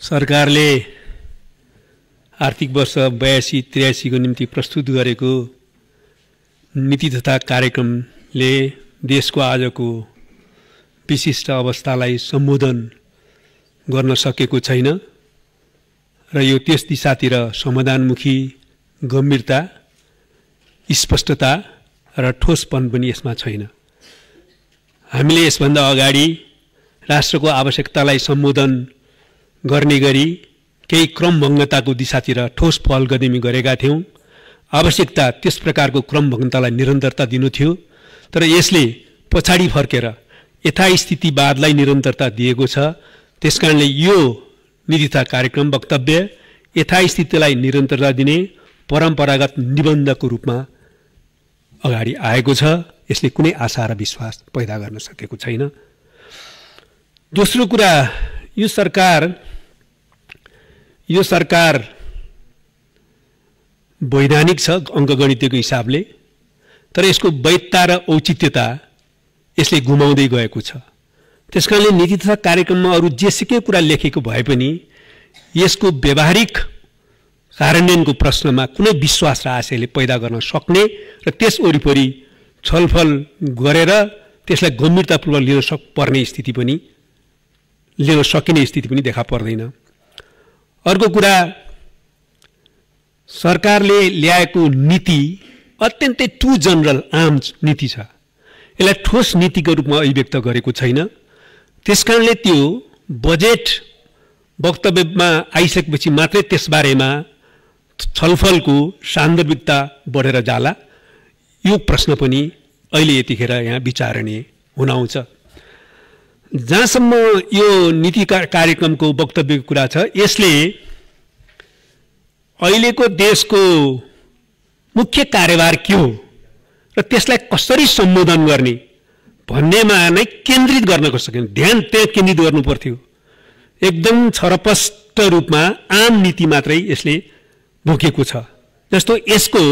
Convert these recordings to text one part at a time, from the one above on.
सरकारले आर्थिक वर्ष 82-83 को निम्ति प्रस्तुत गरेको नीति तथा कार्यक्रमले देशको आजको विशिष्ट अवस्थालाई सम्बोधन गर्न सकेको छैन र यो त्यस दिशातिर समाधानमुखी गम्भीरता, स्पष्टता र ठोसपन पनि यसमा छैन। हामीले यसभन्दा अगाडि राष्ट्रको आवश्यकतालाई सम्बोधन गर्ने गरी केही क्रमभङ्गताको दिशातिर ठोस पहल कदमी गरेका थियौं। आवश्यकता त्यस प्रकारको क्रमभङ्गतालाई निरन्तरता दिनु थियो, तर यसले पछाडि फर्केर यथास्थितिवादलाई निरन्तरता दिएको छ। त्यसकारणले यो नीति तथा कार्यक्रम वक्तव्य यथास्थितिलाई निरन्तरता दिने परम्परागत निबन्धको रूपमा अगाडि आएको छ। यसले कुनै आशा र विश्वास पैदा गर्न सकेको छैन। दोस्रो कुरा, यो सरकार वैधानिक छ अङ्कगणितको हिसाबले, तर यसको वैधता र औचित्यता यसले गुमाउँदै गएको छ। त्यसकारणले नीति तथा कार्यक्रममा अरू जेसुकै कुरा लेखेको भए पनि यसको व्यावहारिक कार्यान्वयनको प्रश्नमा कुनै विश्वास र आशयले पैदा गर्न सक्ने र त्यस वरिपरि छलफल गरेर त्यसलाई गम्भीरतापूर्वक लिन सकिने स्थिति पनि देखा पर्दैन। अर्को कुरा, सरकारले ल्याएको नीति अत्यन्तै टु जनरल आम नीति छ। यसलाई ठोस नीतिको रूपमा अभिव्यक्त गरेको छैन। त्यसकारणले त्यो बजेट वक्तव्यमा आइसकेपछि मात्रै त्यसबारेमा छलफलको सान्दर्भिकता बढेर जाला। यो प्रश्न पनि अहिले यतिखेर यहाँ विचारणीय हुन आउँछ। जहाँसम्म यो नीति कार्यक्रमको वक्तव्यको कुरा छ, यसले अहिलेको देशको मुख्य कार्यभार के हो र त्यसलाई कसरी सम्बोधन गर्ने भन्नेमा नै केन्द्रित गर्न सकिन्छ। ध्यान त्यहाँ केन्द्रित गर्नु पर्थ्यो। एकदम छरपष्ट रूपमा आम नीति मात्रै यसले बोकेको छ। जस्तो यसको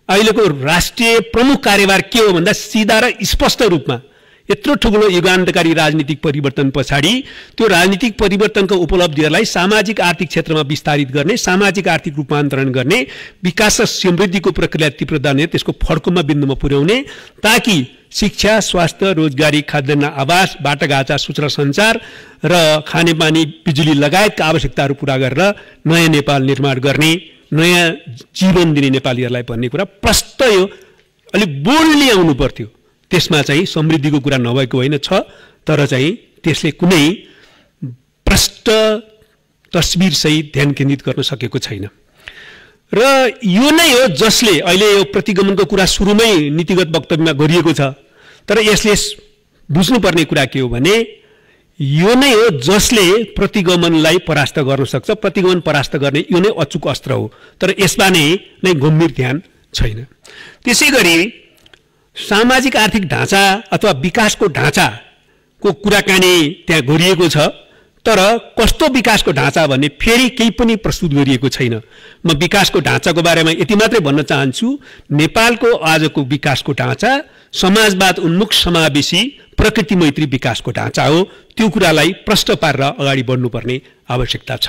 अहिलेको राष्ट्रिय प्रमुख कार्यभार के हो भन्दा सिधा र स्पष्ट रूपमा यत्रो ठुलो युगान्तकारी राजनीतिक परिवर्तन पछाडि त्यो राजनीतिक परिवर्तनको उपलब्धिहरूलाई सामाजिक आर्थिक क्षेत्रमा विस्तारित गर्ने, सामाजिक आर्थिक रूपान्तरण गर्ने, विकास र समृद्धिको प्रक्रिया तीव्रता दिने, त्यसको फड्कोमा बिन्दुमा पुर्याउने, ताकि शिक्षा, स्वास्थ्य, रोजगारी, खाद्यान्न, आवास, बाटाघाटा, सूचना सञ्चार र खानेपानी, बिजुली लगायतका आवश्यकताहरू पूरा गरेर नयाँ नेपाल निर्माण गर्ने, नयाँ जीवन दिने नेपालीहरूलाई भन्ने कुरा प्रष्ट यो अलि बोल्डली आउनु पर्थ्यो। त्यसमा चाहिँ समृद्धिको कुरा नभएको होइन छ, तर चाहिँ त्यसले कुनै प्रष्ट तस्बिरसहित ध्यान केन्द्रित गर्न सकेको छैन। र यो नै हो जसले अहिले यो प्रतिगमनको कुरा सुरुमै नीतिगत वक्तव्यमा गरिएको छ, तर यसले बुझ्नुपर्ने कुरा के हो भने यो नै हो जसले प्रतिगमनलाई परास्त गर्न सक्छ। प्रतिगमन परास्त गर्ने यो नै अचुक अस्त्र हो, तर यसमा नै गम्भीर ध्यान छैन। त्यसैगरी सामाजिक आर्थिक ढाँचा अथवा विकासको ढाँचाको कुराकानी त्यहाँ गरिएको छ, तर कस्तो विकासको ढाँचा भन्ने फेरि केही पनि प्रस्तुत गरिएको छैन। म विकासको ढाँचाको बारेमा यति मात्रै भन्न चाहन्छु, नेपालको आजको विकासको ढाँचा समाजवाद उन्मुख, समावेशी, प्रकृति मैत्री विकासको ढाँचा हो। त्यो कुरालाई प्रष्ट पारेर अगाडि बढ्नुपर्ने आवश्यकता छ।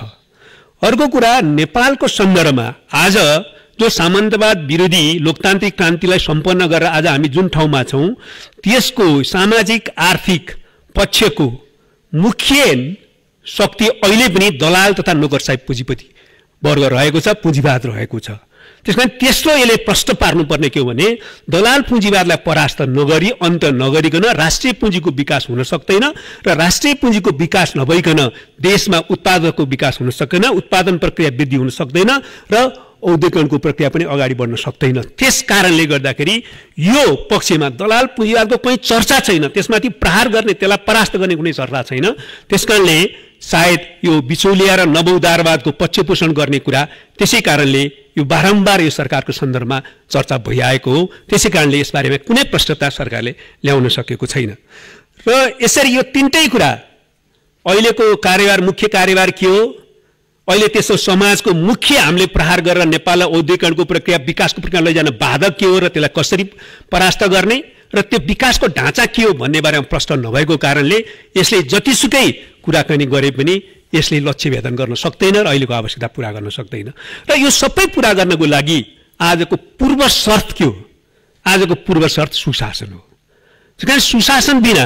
अर्को कुरा, नेपालको सन्दर्भमा आज जो सामन्तवाद विरोधी लोकतान्त्रिक क्रान्तिलाई सम्पन्न गरेर आज हामी जुन ठाउँमा छौं, त्यसको सामाजिक आर्थिक पक्षको मुख्य शक्ति अहिले पनि दलाल तथा नोकरसाही पुँजीपति वर्ग रहेको छ, पुँजीवाद रहेको छ। त्यसकारण त्यस्तो यसले प्रष्ट पार्नुपर्ने के हो भने दलाल पुँजीवादलाई परास्त नगरी, अन्त नगरिकन राष्ट्रिय पुँजीको विकास हुन सक्दैन र राष्ट्रिय पुँजीको विकास नभइकन देशमा उत्पादनको विकास हुन सक्दैन, उत्पादन प्रक्रिया वृद्धि हुन सक्दैन र औद्योगिकरणको प्रक्रिया पनि अगाडि बढ्न सक्दैन। त्यस कारणले गर्दाखेरि यो पक्षमा दलाल पुँजीवादको कुनै चर्चा छैन, त्यसमाथि प्रहार गर्ने, त्यसलाई परास्त गर्ने कुनै चर्चा छैन। त्यसकारणले सायद यो बिचौलिया र नवउदारवादको पक्षपोषण गर्ने कुरा त्यसै कारणले यो बारम्बार यो सरकारको सन्दर्भमा चर्चा भइआएको हो। त्यसै कारणले यसबारेमा कुनै प्रष्टता सरकारले ल्याउन सकेको छैन। र यसरी यो तीनटै कुरा, अहिलेको कार्यभार, मुख्य कार्यभार के हो, अहिले त्यसो समाजको मुख्य हामीले प्रहार गरेर नेपाललाई औद्योगिकरणको प्रक्रिया, विकासको प्रक्रिया लैजान बाधक के हो र त्यसलाई कसरी परास्त गर्ने र त्यो विकासको ढाँचा के हो भन्ने बारेमा प्रश्न नभएको कारणले यसले जतिसुकै कुराकानी गरे पनि यसले लक्ष्य भेदन गर्न सक्दैन र अहिलेको आवश्यकता पूरा गर्न सक्दैन र यो सबै पूरा गर्नको लागि आजको पूर्व शर्त के हो आजको पूर्व शर्त सुशासन हो त्यसकारण सुशासन बिना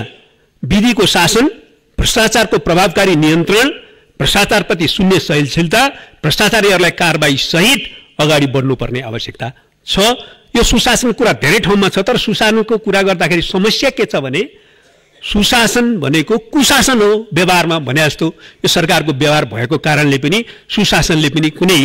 विधिको शासन भ्रष्टाचारको प्रभावकारी नियन्त्रण भ्रष्टाचारप्रति शून्य सहनशीलता भ्रष्टाचारीहरूलाई कारबाही सहित अगाडि बढ्नुपर्ने आवश्यकता छ यो सुशासन कुरा धेरै ठाउँमा छ तर सुशासनको कुरा गर्दाखेरि समस्या के छ भने सुशासन भनेको कुशासन हो व्यवहारमा भने जस्तो यो सरकारको व्यवहार भएको कारणले पनि सुशासनले पनि कुनै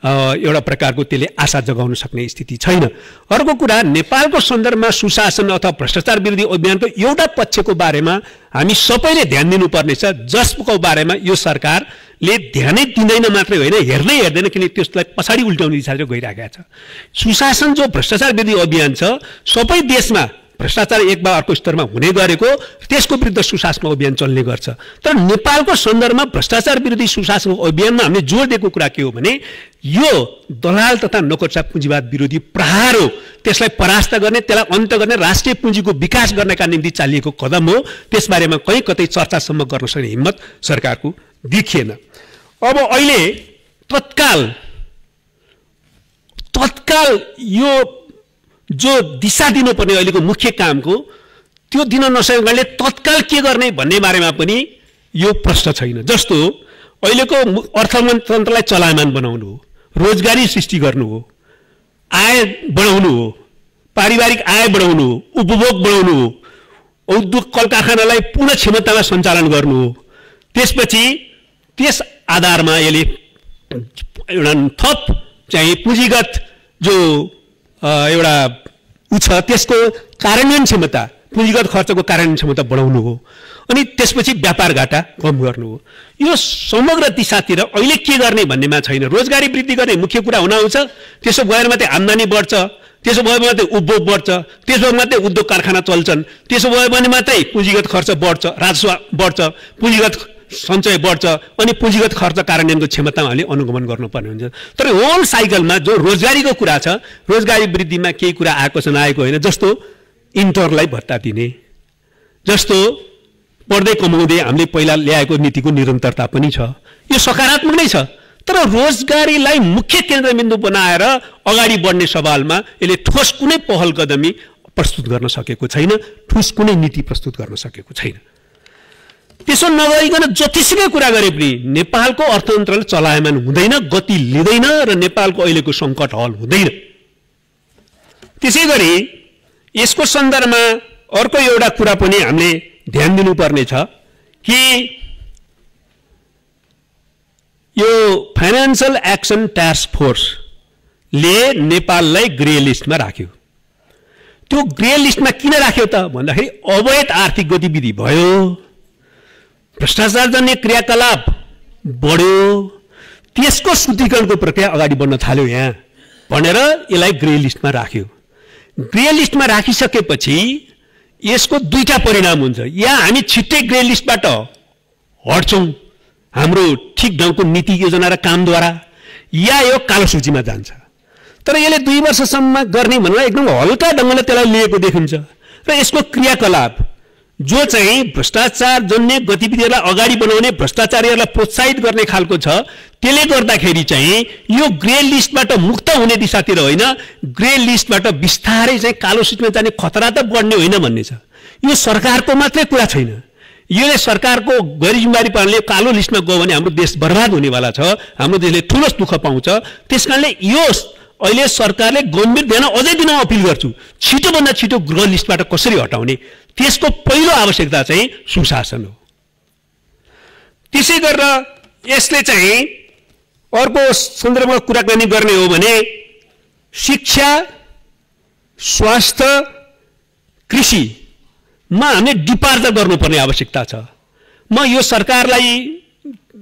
एउटा प्रकारको त्यसले आशा जगाउन सक्ने स्थिति छैन अर्को कुरा नेपालको सन्दर्भमा सुशासन अथवा भ्रष्टाचार विरोधी अभियानको एउटा पक्षको बारेमा हामी सबैले ध्यान दिनुपर्नेछ जसको बारेमा यो सरकारले ध्यानै दिँदैन मात्रै होइन हेर्दै हेर्दैन किन त्यसलाई पछाडि उल्टाउने दिशातिर गइरहेको छ सुशासन जो भ्रष्टाचार विरोधी अभियान छ सबै देशमा भ्रष्टाचार एक वा अर्को स्तरमा हुने गरेको त्यसको विरुद्ध सुशासन अभियान चल्ने गर्छ तर नेपालको सन्दर्भमा भ्रष्टाचार विरोधी सुशासन अभियानमा हामीले जोड दिएको कुरा के हो भने यो दलाल तथा नोकरशाह पुँजीवाद विरोधी प्रहार हो त्यसलाई परास्त गर्ने त्यसलाई अन्त गर्ने राष्ट्रिय पुँजीको विकास गर्नका निम्ति चालिएको कदम हो त्यसबारेमा कहीँ कतै चर्चासम्म गर्न सक्ने हिम्मत सरकारको देखिएन अब अहिले तत्काल यो जो दिशा दिनुपर्ने अहिलेको मुख्य कामको त्यो दिन नसकेकाले तत्काल के गर्ने भन्ने बारेमा पनि यो प्रश्न छैन जस्तो अहिलेको अर्थतन्त्रलाई चलायमान बनाउनु हो रोजगारी सृष्टि गर्नु हो आय बढाउनु हो पारिवारिक आय बढाउनु हो उपभोग बढाउनु हो उद्योग कल कारखानालाई पूर्ण क्षमतामा सञ्चालन गर्नु हो त्यसपछि त्यस आधारमा यसले एउटा थप चाहिँ पुँजीगत जो एउटा छ त्यसको कार्यान्वयन क्षमता पुँजीगत खर्चको कार्यान्वयन क्षमता बढाउनु हो अनि त्यसपछि व्यापार घाटा कम गर्नु हो यो समग्र दिशातिर अहिले के गर्ने भन्नेमा छैन रोजगारी वृद्धि गर्ने मुख्य कुरा हुन आउँछ त्यसो भएर मात्रै आम्दानी बढ्छ त्यसो भयो भने मात्रै उपभोग बढ्छ त्यसो भए मात्रै उद्योग कारखाना चल्छन् त्यसो भयो भने मात्रै पुँजीगत खर्च बढ्छ राजस्व बढ्छ पुँजीगत सञ्चय बढ्छ अनि पुँजीगत खर्च कार्यान्वयनको क्षमतामा हामीले अनुगमन गर्नुपर्ने हुन्छ तर होल साइकलमा जो रोजगारीको कुरा छ रोजगारी वृद्धिमा केही कुरा आएको छ नआएको होइन जस्तो इन्टरलाई भत्ता दिने जस्तो पढ्दै कमाउँदै हामीले पहिला ल्याएको नीतिको निरन्तरता पनि छ यो सकारात्मक नै छ तर रोजगारीलाई मुख्य केन्द्रबिन्दु बनाएर अगाडि बढ्ने सवालमा यसले ठोस कुनै पहल कदमी प्रस्तुत गर्न सकेको छैन ठोस कुनै नीति प्रस्तुत गर्न सकेको छैन त्यसो नगरिकन जतिसुकै कुरा गरे पनि नेपालको अर्थतन्त्रले चलायमान हुँदैन गति लिँदैन र नेपालको अहिलेको सङ्कट हल हुँदैन त्यसैगरी यसको सन्दर्भमा अर्को एउटा कुरा पनि हामीले ध्यान दिनुपर्ने छ कि यो फाइनान्शियल एक्सन टास्क फोर्सले नेपाललाई ग्रे लिस्टमा राख्यो त्यो ग्रे लिस्टमा किन राख्यो त भन्दाखेरि अवैध आर्थिक गतिविधि भयो भ्रष्टाचारजन्य क्रियाकलाप बढ्यो त्यसको शुद्धिकरणको प्रक्रिया अगाडि बढ्न थाल्यो यहाँ भनेर यसलाई ग्रे लिस्टमा राख्यो ग्रे लिस्टमा राखिसकेपछि यसको दुईटा परिणाम हुन्छ या हामी छिट्टै ग्रे लिस्टबाट हट्छौँ हाम्रो ठिक ढङ्गको नीति योजना र कामद्वारा या यो कालो सूचीमा जान्छ तर यसले 2 वर्षसम्म गर्ने भनेर एकदम हल्का ढङ्गले त्यसलाई लिएको देखिन्छ र यसको क्रियाकलाप जो चाहिँ भ्रष्टाचार जन्य गतिविधिहरूलाई अगाडि बनाउने भ्रष्टाचारीहरूलाई प्रोत्साहित गर्ने खालको छ त्यसले गर्दाखेरि चाहिँ यो ग्रे लिस्टबाट मुक्त हुने दिशातिर होइन ग्रे लिस्टबाट बिस्तारै चाहिँ कालो सूचीमा जाने खतरा त बढ्ने होइन भन्ने छ यो सरकारको मात्रै कुरा छैन यसले सरकारको गैर जिम्मेवारी पालनले कालो लिस्टमा गयो भने हाम्रो देश बर्बाद हुनेवाला छ हाम्रो देशले ठुलो दुःख पाउँछ त्यसकारणले यो अहिले सरकारले गम्भीर ध्यान अझै दिन अपिल गर्छु छिटोभन्दा छिटो ग्रे लिस्टबाट कसरी हटाउने त्यसको पहिलो आवश्यकता चाहिँ सुशासन हो त्यसै गरेर यसले चाहिँ अर्को सन्दर्भमा कुराकानी गर्ने हो भने शिक्षा स्वास्थ्य कृषिमा हामीले डिपार्चर गर्नुपर्ने आवश्यकता छ म यो सरकारलाई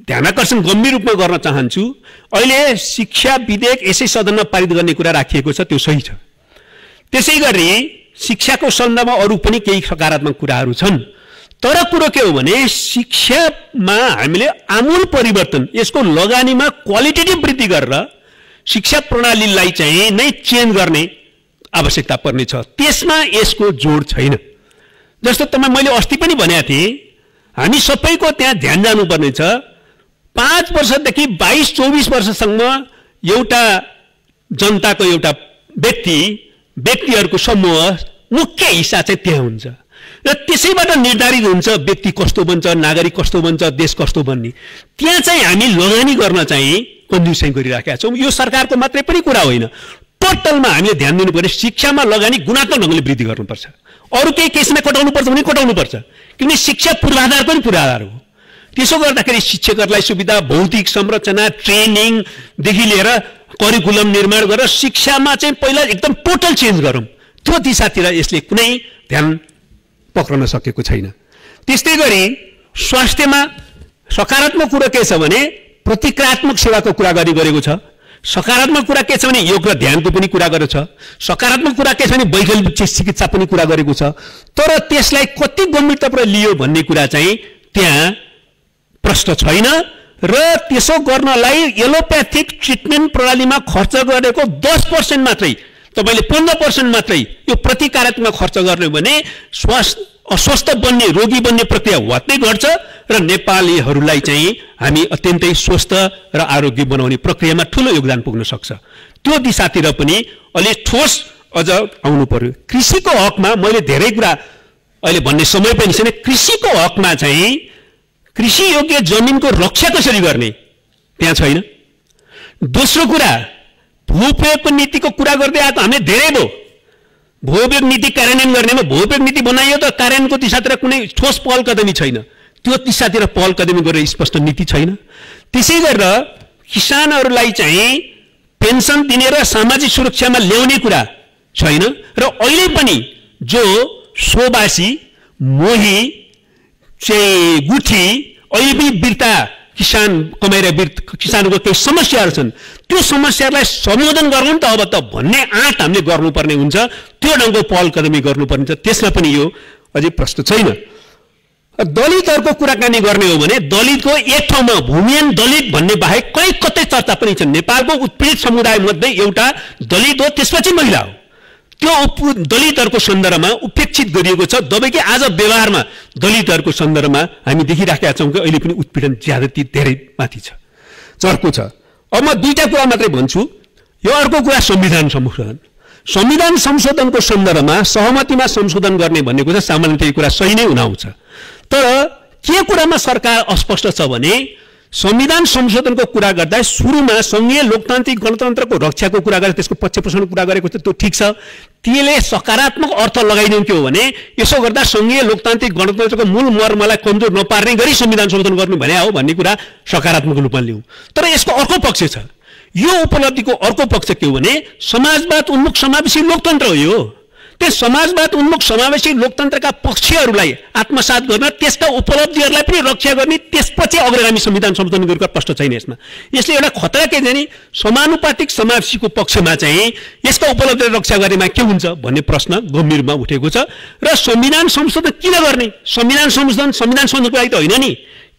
ध्यानाकर्षण गम्भीर रूपमा गर्न चाहन्छु अहिले शिक्षा विधेयक यसै सदनमा पारित गर्ने कुरा राखिएको छ त्यो सही छ त्यसैगरी शिक्षाको सन्दर्भमा अरू पनि केही सकारात्मक कुराहरू छन् तर कुरो के हो भने शिक्षामा हामीले आमूल परिवर्तन यसको लगानीमा क्वालिटेटिभ वृद्धि गरेर शिक्षा प्रणालीलाई चाहिँ नै चेन्ज गर्ने आवश्यकता पर्ने छ त्यसमा यसको जोड छैन जस्तो तपाईँ मैले अस्ति पनि भनेको थिएँ हामी सबैको त्यहाँ ध्यान जानुपर्ने छ 5 वर्षदेखि 22-24 वर्षसम्म एउटा जनताको एउटा व्यक्तिहरूको समूह मुख्य हिस्सा चाहिँ त्यहाँ हुन्छ र त्यसैबाट निर्धारित हुन्छ व्यक्ति कस्तो बन्छ, नागरिक कस्तो बन्छ, देश कस्तो बन्ने। त्यहाँ चाहिँ हामी लगानी गर्न चाहिँ कन्जुसी गरिराखेका छौँ। यो सरकारको मात्रै पनि कुरा होइन, टोटलमा हामीले ध्यान दिनुपर्ने शिक्षामा लगानी गुणात्मक ढङ्गले वृद्धि गर्नुपर्छ। अरू केही केसमा कटाउनुपर्छ भने कटाउनुपर्छ, किनकि शिक्षा पूर्वाधार पनि पूर्वाधार हो। त्यसो गर्दाखेरि शिक्षकहरूलाई सुविधा, भौतिक संरचना, ट्रेनिङदेखि लिएर करिकुलम निर्माण गरेर शिक्षामा चाहिँ पहिला एकदम टोटल चेन्ज गरौँ। त्यो दिशातिर यसले कुनै ध्यान पक्रन सकेको छैन। त्यस्तै गरी स्वास्थ्यमा सकारात्मक कुरा के छ भने प्रतिक्रियात्मक सेवाको कुरा गरेको छ। सकारात्मक कुरा के छ भने योग र ध्यानको पनि कुरा गरेको छ। सकारात्मक कुरा के छ भने वैकल्पिक चिकित्सा पनि कुरा गरेको छ। तर त्यसलाई कति गम्भीरतापूर्वक लियो भन्ने कुरा चाहिँ त्यहाँ प्रश्न छैन र त्यसो गर्नलाई एलोप्याथिक ट्रिटमेन्ट प्रणालीमा खर्च गरेको 10% मात्रै, तपाईले 15% मात्रै यो प्रतिकारात्मक खर्च गर्ने भने अस्वस्थ बन्ने, रोगी बन्ने प्रक्रिया वात्तै घट्छ र नेपालीहरूलाई चाहिँ हामी अत्यन्तै स्वस्थ र आरोग्य बनाउने प्रक्रियामा ठूलो योगदान पुग्न सक्छ। त्यो दिशातिर पनि अलि ठोस अझ आउनु पर्यो। कृषिको हकमा मैले धेरै कुरा अहिले भन्ने समय पनि छैन। कृषिको हकमा चाहिँ कृषि योग्य जमिनको रक्षा कसरी गर्ने त्यहाँ छैन। दोस्रो कुरा भूउपयोगको नीतिको कुरा गर्दै आएको हामीले धेरै भयो। भूउपयोग नीति कार्यान्वयन गर्नेमा भूउपयोग नीति बनाइयो त कार्यान्वयनको दिशातिर कुनै ठोस पहल कदमी छैन। त्यो दिशातिर पहल कदमी गरेर स्पष्ट नीति छैन। त्यसै गरेर किसानहरूलाई चाहिँ पेन्सन दिने र सामाजिक सुरक्षामा ल्याउने कुरा छैन र अहिले पनि जो सोबासी, मोही, चाहिँ गुठी अहिले पनि बिर्ता किसान कमाएर किसानको केही समस्याहरू छन्। त्यो समस्याहरूलाई सम्बोधन गर्नु त अब त भन्ने आँट हामीले गर्नुपर्ने हुन्छ। त्यो ढङ्गको पहल कदमी गर्नुपर्ने छ। त्यसमा पनि यो अझै प्रश्न छैन। दलितहरूको कुराकानी गर्ने हो भने दलितको एक ठाउँमा भूमिहीन दलित भन्ने बाहेक कहीँ कतै चर्चा पनि छ। नेपालको उत्पीडित समुदाय मध्ये एउटा दलित हो, त्यसपछि महिला हो। त्यो दलितहरूको सन्दर्भमा उपेक्षित गरिएको छ। जबकि आज व्यवहारमा दलितहरूको सन्दर्भमा हामी देखिराखेका छौँ कि अहिले पनि उत्पीडन ज्यादती धेरै माथि छ, चर्को छ। अब म दुईटा कुरा मात्रै भन्छु। यो अर्को कुरा संविधान संशोधन। संविधान संशोधनको सन्दर्भमा सहमतिमा संशोधन गर्ने भन्ने कुरा सामान्यतः यो कुरा सही नै हुन आउँछ। तर के कुरामा सरकार अस्पष्ट छ भने संविधान संशोधनको कुरा गर्दा सुरुमा संघीय लोकतान्त्रिक गणतन्त्रको रक्षाको कुरा गरे, त्यसको पक्षपोषणको कुरा गरेको छ। त्यो ठिक छ। त्यसले सकारात्मक अर्थ लगाइदिनु के हो भने यसो गर्दा संघीय लोकतान्त्रिक गणतन्त्रको मूल मर्मलाई कमजोर नपार्ने गरी संविधान संशोधन गर्नु भने हो भन्ने कुरा सकारात्मक रूपमा लिउँ। तर यसको अर्को पक्ष छ। यो उपलब्धिको अर्को पक्ष के हो भने समाजवाद उन्मुख समावेशी लोकतन्त्र हो। यो त्यस समाजवाद उन्मुख समावेशी लोकतन्त्रका पक्षहरूलाई आत्मसात गर्न, त्यसका उपलब्धिहरूलाई पनि रक्षा गर्ने, त्यसपछि अग्रगामी संविधान संशोधन गरेको प्रश्न छैन यसमा। यसले एउटा खतरा के जाने समानुपातिक समावेशीको पक्षमा चाहिँ यसका उपलब्धिलाई रक्षा गरेमा के हुन्छ भन्ने प्रश्न गम्भीरमा उठेको छ। र संविधान संशोधन किन गर्ने, संविधान संशोधनको लागि त होइन नि,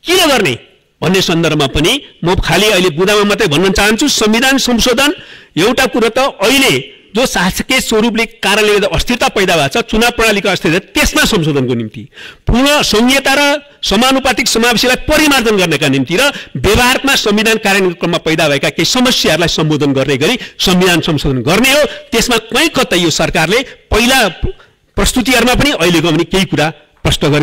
किन गर्ने भन्ने सन्दर्भमा पनि म खालि अहिले बुदामा मात्रै भन्न चाहन्छु। संविधान संशोधन एउटा कुरो त अहिले जो शासकीय स्वरूपले कारणले गर्दा अस्थिरता पैदा भएको छ, चुनाव प्रणालीको अस्थिरता, त्यसमा संशोधनको निम्ति पूर्ण संहिता र समानुपातिक समावेशीलाई परिमार्जन गर्नका निम्ति र व्यवहारमा संविधान कार्यान्वयन क्रममा पैदा भएका केही समस्याहरूलाई सम्बोधन गर्ने गरी संविधान संशोधन गर्ने हो। त्यसमा कहीँ कतै यो सरकारले पहिला प्रस्तुतिहरूमा पनि अहिलेको पनि केही कुरा प्रश्न